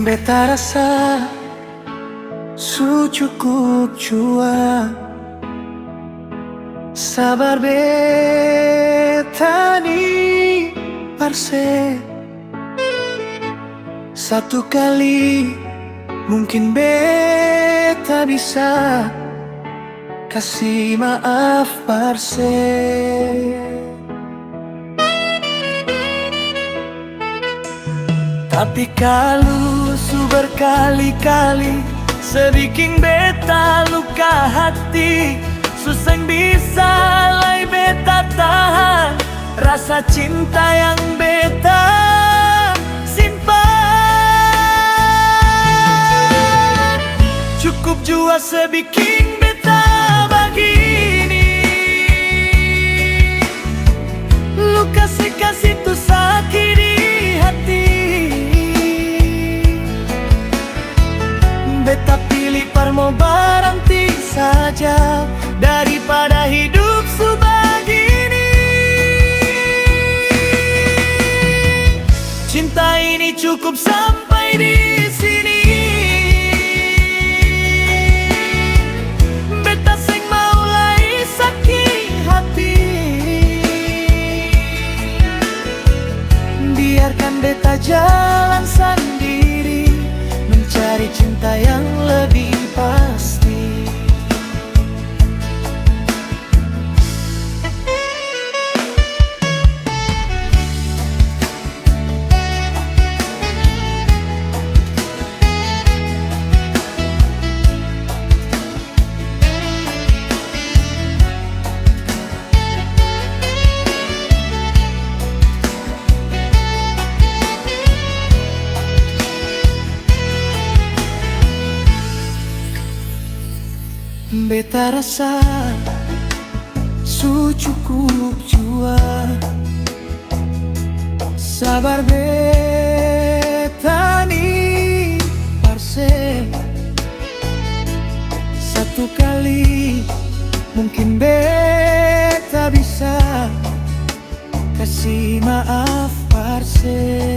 Beta rasa su cukup jua. Sabar beta ni parse. Satu kali mungkin beta bisa kasih maaf parse. Tapi kalau su berkali-kali sebikin beta luka hati, susah bisa lai beta tahan rasa cinta yang beta simpan. Cukup jua sebikin beta begini, luka sekasih tu sakit di hati. Beta pilih parmo berhenti saja daripada hidup sebegini. Cinta ini cukup sampai di sini. Beta seng mau lagi sakit hati. Biarkan beta jalan sendiri mencari cinta yang lebih pasti. Beta rasa su cukup jua. Sabar beta ni parse. Satu kali mungkin beta bisa kasih maaf parse.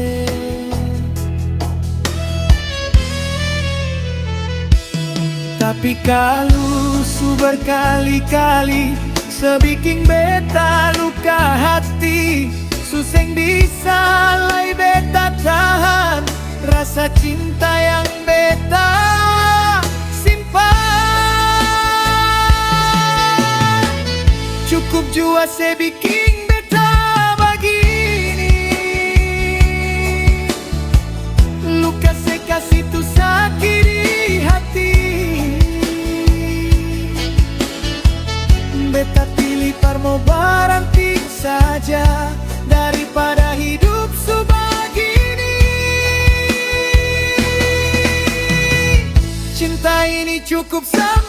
Tapi kalau su berkali-kali sebikin beta luka hati, suseng bisa lai beta tahan rasa cinta yang beta simpan. Cukup jua sebikin beta begini, luka sekasih tu sakit di hati. Beta pilih parmo berhenti saja daripada hidup sebegini. Cinta ini cukup sampai